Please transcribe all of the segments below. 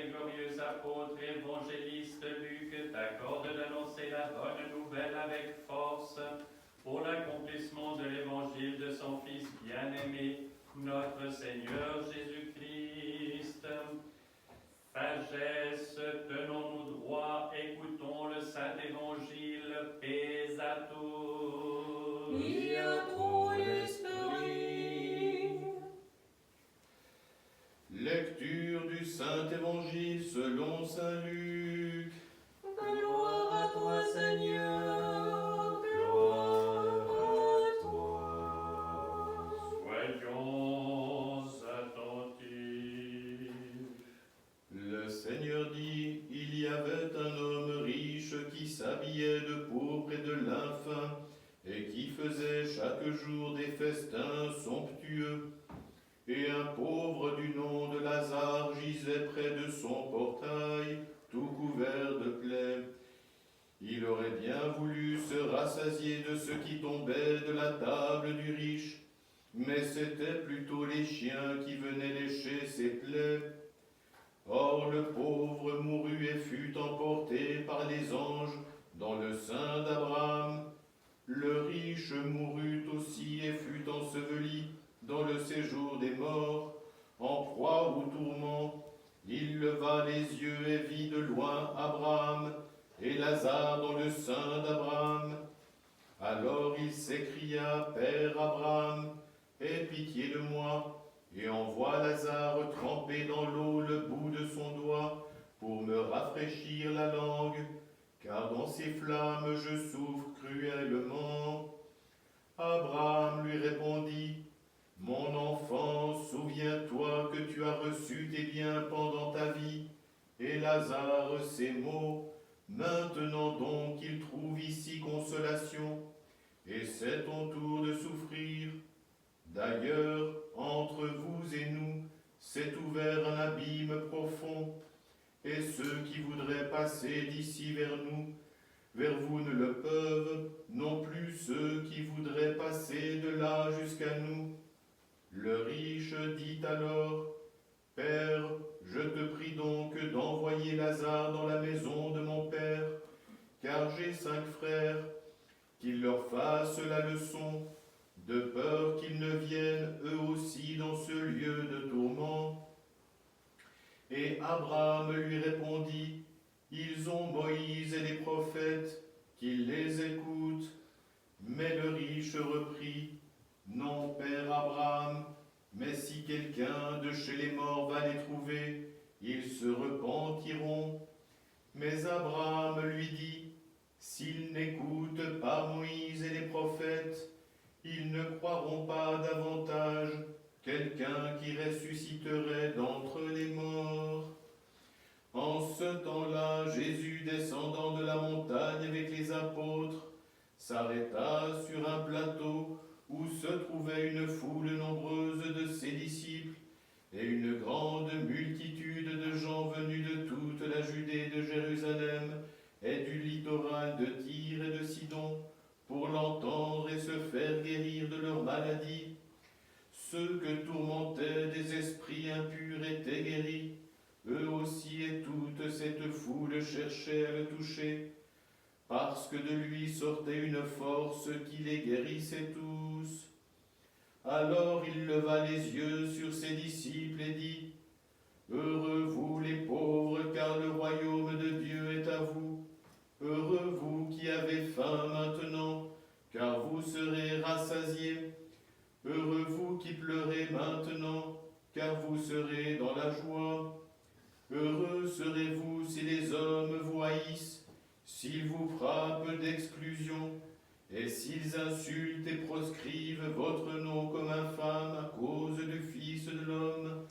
très glorieux apôtre et évangéliste Luc t'accorde d'annoncer la bonne nouvelle avec force pour l'accomplissement de l'évangile de son Fils bien-aimé, notre Seigneur Jésus-Christ. Sagesse, tenons-nous droit, écoutons le Saint-Évangile, paix à tous. Et à ton esprit. Lecture du Saint-Évangile selon saint Luc. Gloire à toi, Seigneur, gloire à toi. Soyons attentifs. Le Seigneur dit, il y avait un homme riche qui s'habillait de pourpre et de lin fin et qui faisait chaque jour des festins somptueux. Et un pauvre du nom de Lazare gisait près de son portail, tout couvert de plaies. Il aurait bien voulu se rassasier de ce qui tombait de la table du riche, mais c'étaient plutôt les chiens qui venaient lécher ses plaies. Or le pauvre mourut et fut emporté par les anges dans le sein d'Abraham. Le riche mourut aussi et fut enseveli dans le séjour des morts, en proie au tourment. Il leva les yeux et vit de loin Abraham et Lazare dans le sein d'Abraham. Alors il s'écria, Père Abraham, aie pitié de moi, et envoie Lazare tremper dans l'eau le bout de son doigt pour me rafraîchir la langue, car dans ces flammes je souffre cruellement. Abraham lui répondit, Mon enfant, souviens-toi que tu as reçu tes biens pendant ta vie, et Lazare ces mots. Maintenant donc il trouve ici consolation, et c'est ton tour de souffrir. D'ailleurs, entre vous et nous, s'est ouvert un abîme profond, et ceux qui voudraient passer d'ici vers vous ne le peuvent, non plus ceux qui voudraient passer de là jusqu'à nous. Le riche dit alors, Père, je te prie donc d'envoyer Lazare dans la maison de mon père, car j'ai 5 frères, qu'il leur fasse la leçon, de peur qu'ils ne viennent eux aussi dans ce lieu de tourment. Et Abraham lui répondit, Ils ont Moïse et les prophètes, qu'ils les écoutent. Mais le riche reprit, Non, Père Abraham, mais si quelqu'un de chez les morts va les trouver, ils se repentiront. Mais Abraham lui dit, S'ils n'écoutent pas Moïse et les prophètes, ils ne croiront pas davantage quelqu'un qui ressusciterait d'entre les morts. En ce temps-là, Jésus, descendant de la montagne avec les apôtres, s'arrêta sur un plateau où se trouvait une foule nombreuse de ses disciples et une grande multitude de gens venus de toute la Judée, de Jérusalem et du littoral de Tyr et de Sidon, pour l'entendre et se faire guérir de leur maladie. Ceux que tourmentaient des esprits impurs étaient guéris, eux aussi et toute cette foule cherchaient à le toucher, parce que de lui sortait une force qui les guérissait tous. Alors il leva les yeux sur ses disciples et dit, Heureux vous les pauvres, car le royaume de Dieu est à vous. Heureux vous qui avez faim maintenant, car vous serez rassasiés. Heureux vous qui pleurez maintenant, car vous serez dans la joie. Heureux serez-vous si les hommes vous haïssent, s'ils vous frappent d'exclusion, et s'ils insultent et proscrivent votre nom comme infâme à cause du Fils de l'homme.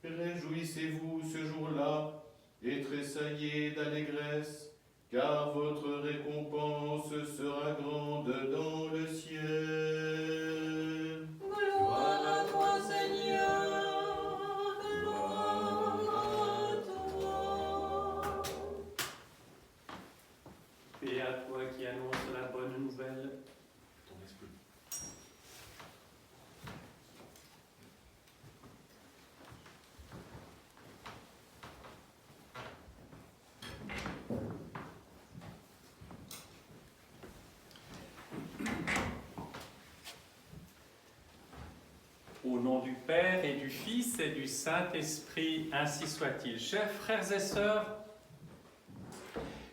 Réjouissez-vous ce jour-là, et tressaillez d'allégresse, car votre récompense sera grande dans le ciel. Gloire à toi, Seigneur, gloire à toi. Et à toi qui annonce la bonne nouvelle. Ton esprit. Au nom du Père et du Fils et du Saint-Esprit, ainsi soit-il. Chers frères et sœurs,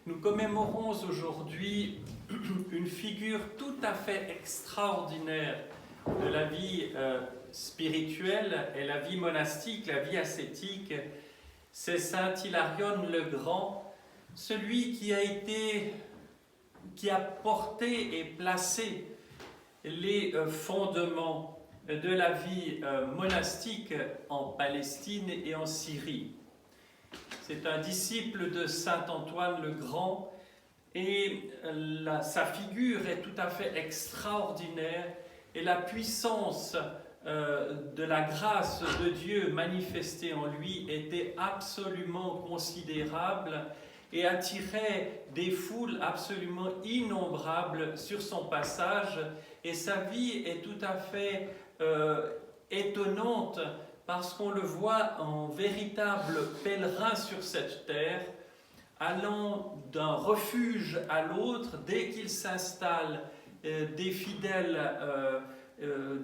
nous commémorons aujourd'hui une figure tout à fait extraordinaire de la vie spirituelle et la vie monastique, la vie ascétique. C'est Saint Hilarion le Grand, celui qui a porté et placé les fondements de la vie monastique en Palestine et en Syrie. C'est un disciple de Saint Antoine le Grand et sa figure est tout à fait extraordinaire et la puissance de la grâce de Dieu manifestée en lui était absolument considérable et attirait des foules absolument innombrables sur son passage. Et sa vie est tout à fait étonnante parce qu'on le voit en véritable pèlerin sur cette terre, allant d'un refuge à l'autre. Dès qu'il s'installe, des fidèles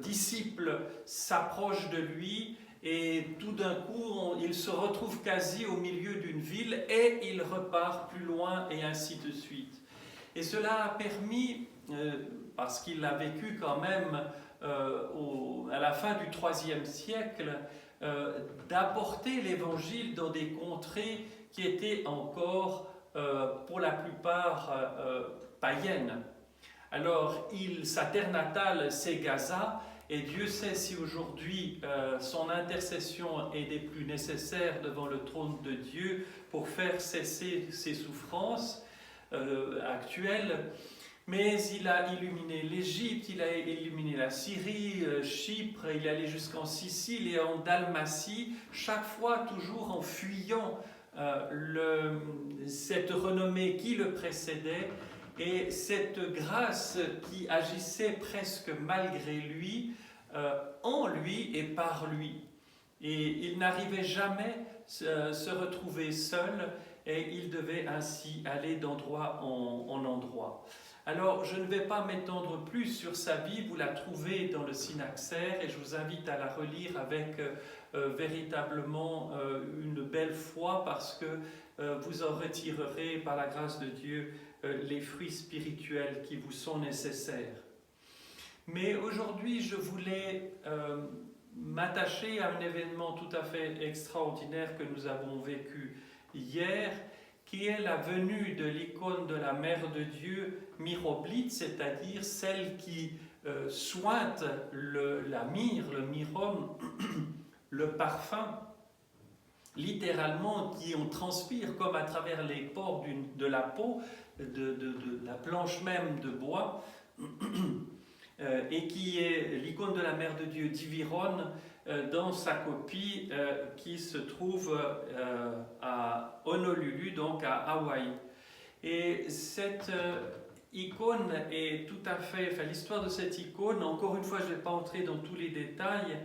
disciples s'approchent de lui et tout d'un coup, il se retrouve quasi au milieu d'une ville et il repart plus loin et ainsi de suite. Et cela a permis, parce qu'il a vécu quand même à la fin du IIIe siècle, d'apporter l'Évangile dans des contrées qui étaient encore, pour la plupart, païennes. Alors, sa terre natale, c'est Gaza, et Dieu sait si aujourd'hui son intercession est des plus nécessaires devant le trône de Dieu pour faire cesser ses souffrances actuelles. Mais il a illuminé l'Égypte, il a illuminé la Syrie, Chypre, il est allé jusqu'en Sicile et en Dalmatie, chaque fois toujours en fuyant cette renommée qui le précédait et cette grâce qui agissait presque malgré lui, en lui et par lui. Et il n'arrivait jamais se retrouver seul et il devait ainsi aller d'endroit en endroit. Alors, je ne vais pas m'étendre plus sur sa vie, vous la trouvez dans le Synaxaire et je vous invite à la relire avec véritablement une belle foi parce que vous en retirerez par la grâce de Dieu les fruits spirituels qui vous sont nécessaires. Mais aujourd'hui, je voulais m'attacher à un événement tout à fait extraordinaire que nous avons vécu hier, qui est la venue de l'icône de la Mère de Dieu, Myroblite, c'est-à-dire celle qui sointe la myrrhe, le myrum, le parfum, littéralement, qui on transpire comme à travers les pores de la peau, de la planche même de bois, et qui est l'icône de la Mère de Dieu d'Iviron dans sa copie qui se trouve à Honolulu, donc à Hawaï. Et cette icône est tout à fait, l'histoire de cette icône, encore une fois, je ne vais pas entrer dans tous les détails,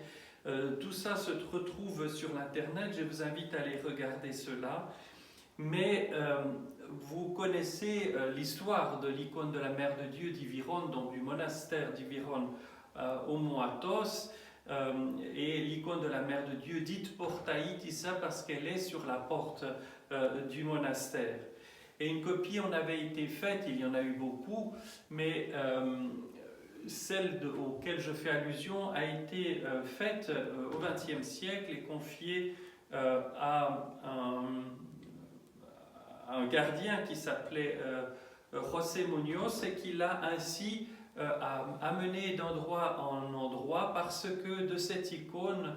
tout ça se retrouve sur l'internet, je vous invite à aller regarder cela, mais vous connaissez l'histoire de l'icône de la Mère de Dieu d'Iviron, donc du monastère d'Iviron au mont Athos, et l'icône de la Mère de Dieu dite Portaïtissa parce qu'elle est sur la porte du monastère. Et une copie en avait été faite, il y en a eu beaucoup, mais celle auquel je fais allusion a été faite au XXe siècle et confiée à un gardien qui s'appelait José Muñoz et qui l'a ainsi amené d'endroit en endroit parce que de cette icône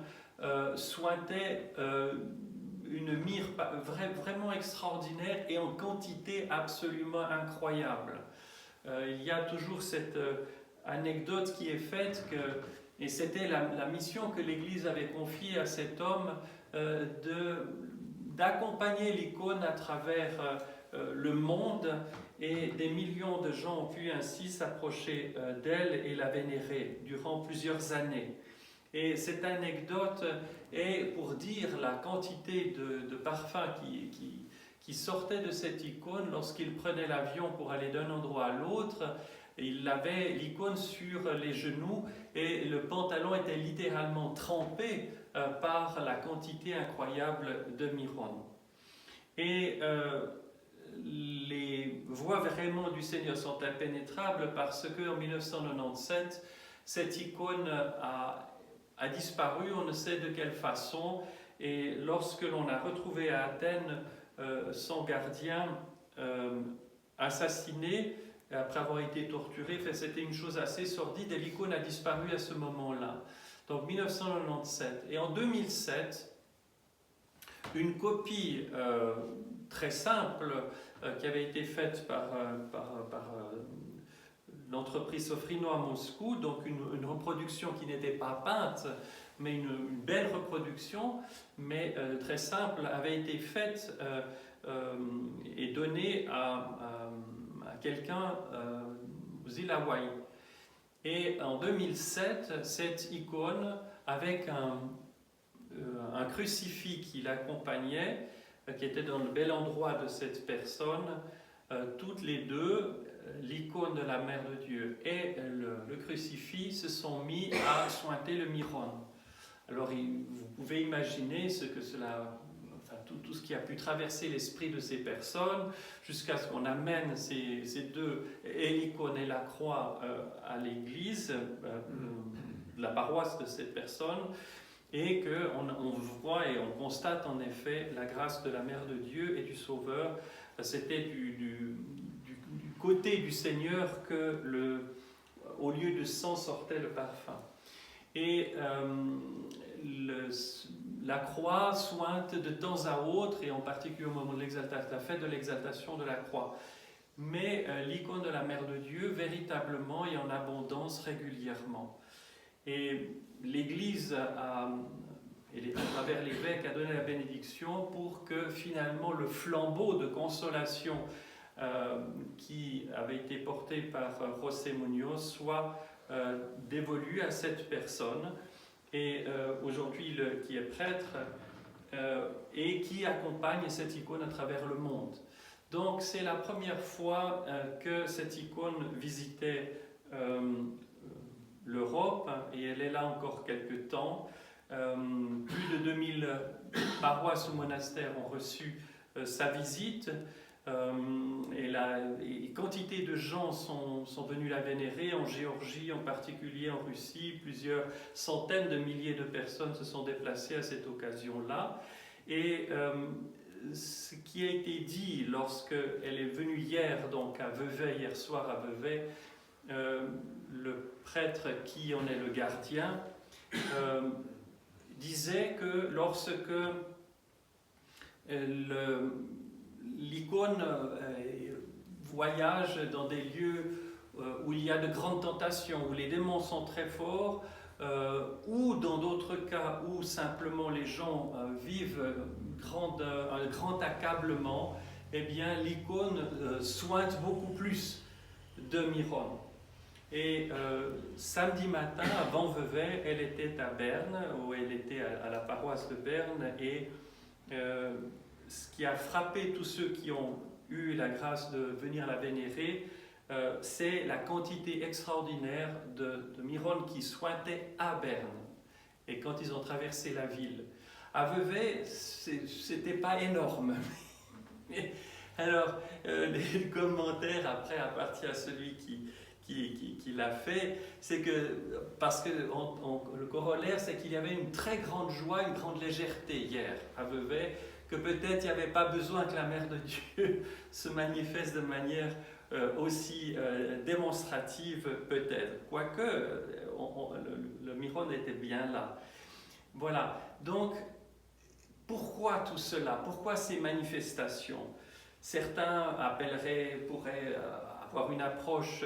sointait une myrrhe vraiment extraordinaire et en quantité absolument incroyable. Il y a toujours cette anecdote qui est faite et c'était la mission que l'Église avait confiée à cet homme d'accompagner l'icône à travers le monde et des millions de gens ont pu ainsi s'approcher d'elle et la vénérer durant plusieurs années. Et cette anecdote est pour dire la quantité de parfums qui sortait de cette icône lorsqu'il prenait l'avion pour aller d'un endroit à l'autre. il avait l'icône sur les genoux et le pantalon était littéralement trempé par la quantité incroyable de mirone. Et les voies vraiment du Seigneur sont impénétrables parce qu'en 1997, cette icône a disparu, on ne sait de quelle façon, et lorsque l'on a retrouvé à Athènes son gardien assassiné, après avoir été torturé, c'était une chose assez sordide et l'icône a disparu à ce moment-là. Donc 1997. Et en 2007, une copie très simple qui avait été faite par l'entreprise Sofrino à Moscou, donc une reproduction qui n'était pas peinte, mais une belle reproduction, mais très simple, avait été faite et donnée à quelqu'un aux îles Hawaï. Et en 2007, cette icône, avec un crucifix qui l'accompagnait, qui était dans le bel endroit de cette personne, toutes les deux, l'icône de la Mère de Dieu et le crucifix se sont mis à sointer le mirone. Alors vous pouvez imaginer ce que cela, enfin, tout ce qui a pu traverser l'esprit de ces personnes jusqu'à ce qu'on amène ces deux, et l'icône et la croix, à l'église, la paroisse de cette personne, et qu'on voit et on constate en effet la grâce de la Mère de Dieu et du Sauveur. C'était du côté du Seigneur que au lieu de sang sortait le parfum. Et la croix sointe de temps à autre, et en particulier au moment de l'exaltation, la fête de l'exaltation de la croix. Mais l'icône de la Mère de Dieu, véritablement, est en abondance régulièrement. Et l'Église, à travers l'évêque, a donné la bénédiction pour que finalement le flambeau de consolation qui avait été porté par José Muñoz soit dévolu à cette personne, et aujourd'hui qui est prêtre et qui accompagne cette icône à travers le monde. Donc c'est la première fois que cette icône visitait l'Europe, et elle est là encore quelques temps. Plus de 2000 paroisses ou monastères ont reçu sa visite, et quantité de gens sont venus la vénérer. En Géorgie, en particulier en Russie, plusieurs centaines de milliers de personnes se sont déplacées à cette occasion-là. Et ce qui a été dit lorsqu'elle est venue hier, donc à Vevey, hier soir à Vevey, le prêtre qui en est le gardien disait que lorsque l'icône voyage dans des lieux où il y a de grandes tentations, où les démons sont très forts, ou dans d'autres cas où simplement les gens vivent un grand accablement, eh bien l'icône soigne beaucoup plus de mirone. Et samedi matin, avant Vevey, elle était à Berne, où elle était à la paroisse de Berne, et ce qui a frappé tous ceux qui ont eu la grâce de venir la vénérer, c'est la quantité extraordinaire de mirone qui sointait à Berne, et quand ils ont traversé la ville. À Vevey, c'était pas énorme. Alors, les commentaires après appartiennent à celui qui l'a fait, c'est que, parce que le corollaire, c'est qu'il y avait une très grande joie, une grande légèreté hier à Vevey, que peut-être il n'y avait pas besoin que la Mère de Dieu se manifeste de manière aussi démonstrative, peut-être. Quoique, le mirone était bien là. Voilà. Donc, pourquoi tout cela? Pourquoi ces manifestations? Certains pourraient avoir une approche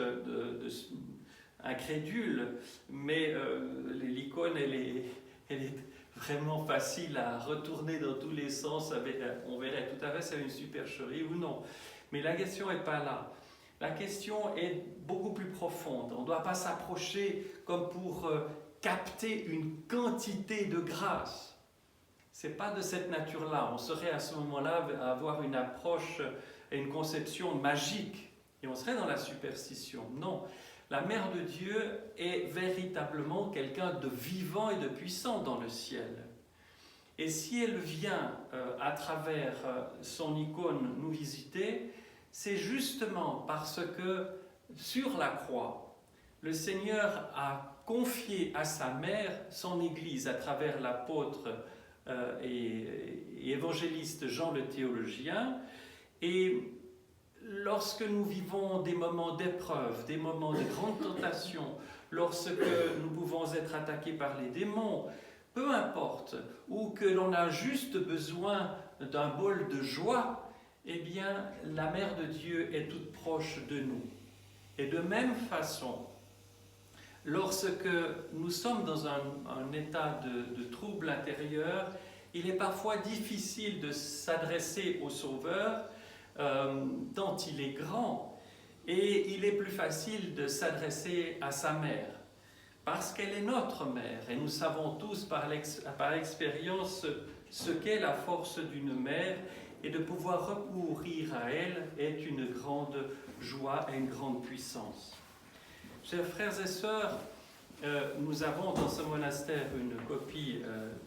incrédule, mais l'icône, elle est vraiment facile à retourner dans tous les sens. On verrait tout à fait si c'est une supercherie ou non. Mais la question n'est pas là. La question est beaucoup plus profonde. On ne doit pas s'approcher comme pour capter une quantité de grâce. Ce n'est pas de cette nature-là. On serait à ce moment-là à avoir une approche et une conception magique et on serait dans la superstition. Non, la Mère de Dieu est véritablement quelqu'un de vivant et de puissant dans le ciel. Et si elle vient à travers son icône nous visiter, c'est justement parce que sur la croix, le Seigneur a confié à sa mère son Église à travers l'apôtre et évangéliste Jean le théologien. Et lorsque nous vivons des moments d'épreuve, des moments de grande tentation, lorsque nous pouvons être attaqués par les démons, peu importe, ou que l'on a juste besoin d'un bol de joie, eh bien, la Mère de Dieu est toute proche de nous. Et de même façon, lorsque nous sommes dans un état de trouble intérieur, il est parfois difficile de s'adresser au Sauveur, tant il est grand, et il est plus facile de s'adresser à sa mère, parce qu'elle est notre mère, et nous savons tous par expérience ce qu'est la force d'une mère, et de pouvoir recourir à elle est une grande joie et une grande puissance. Chers frères et sœurs, nous avons dans ce monastère une copie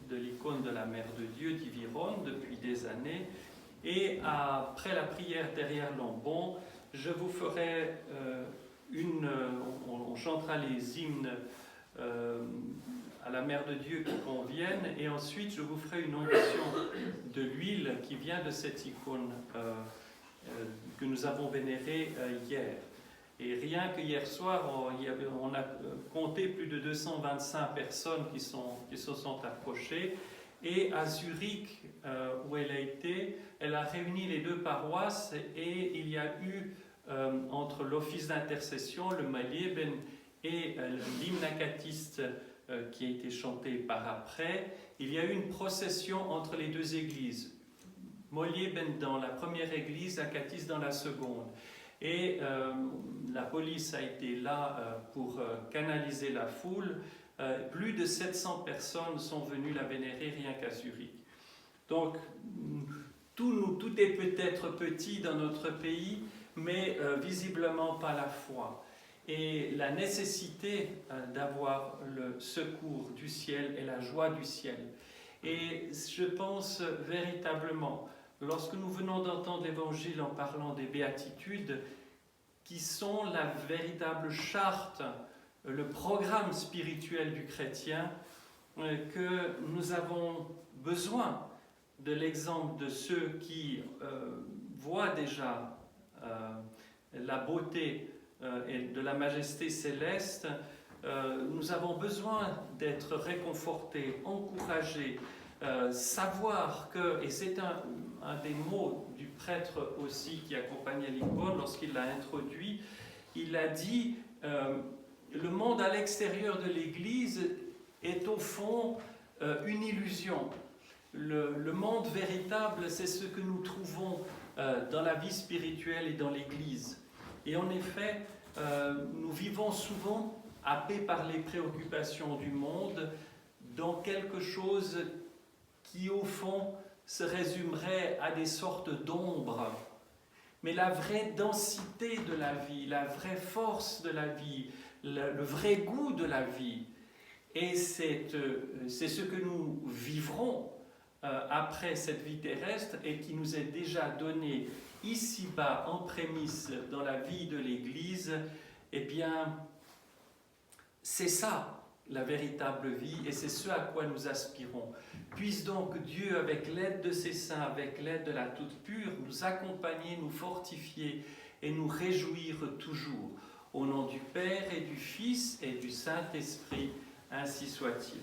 de l'icône de la Mère de Dieu d'Iviron depuis des années, et après la prière derrière l'ambon, je vous ferai on chantera les hymnes à la Mère de Dieu qui conviennent, et ensuite je vous ferai une onction de l'huile qui vient de cette icône que nous avons vénérée hier. Et rien que hier soir, on a compté plus de 225 personnes qui se sont approchées. Et à Zurich, où elle a été, elle a réuni les deux paroisses, et il y a eu, entre l'office d'intercession, le Maleben, et l'hymne acatiste qui a été chanté par après, il y a eu une procession entre les deux églises. Maleben dans la première église, acatiste dans la seconde. Et la police a été là pour canaliser la foule. Plus de 700 personnes sont venues la vénérer rien qu'à Zurich. Donc, tout est peut-être petit dans notre pays, mais visiblement pas la foi. Et la nécessité d'avoir le secours du ciel et la joie du ciel. Et je pense véritablement, lorsque nous venons d'entendre l'Évangile en parlant des béatitudes, qui sont la véritable charte, le programme spirituel du chrétien, que nous avons besoin de l'exemple de ceux qui voient déjà la beauté et de la majesté céleste. Nous avons besoin d'être réconfortés, encouragés, savoir que, et c'est un des mots du prêtre aussi qui accompagnait l'icône lorsqu'il l'a introduit, il a dit le monde à l'extérieur de l'Église est au fond une illusion. Le monde véritable, c'est ce que nous trouvons dans la vie spirituelle et dans l'Église. Et en effet, nous vivons souvent happés par les préoccupations du monde dans quelque chose qui, au fond, se résumerait à des sortes d'ombres. Mais la vraie densité de la vie, la vraie force de la vie, le vrai goût de la vie, et c'est ce que nous vivrons après cette vie terrestre et qui nous est déjà donné ici-bas en prémisse dans la vie de l'Église, eh bien, c'est ça la véritable vie, et c'est ce à quoi nous aspirons. Puisse donc Dieu, avec l'aide de ses saints, avec l'aide de la toute pure, nous accompagner, nous fortifier et nous réjouir toujours. Au nom du Père et du Fils et du Saint-Esprit, ainsi soit-il.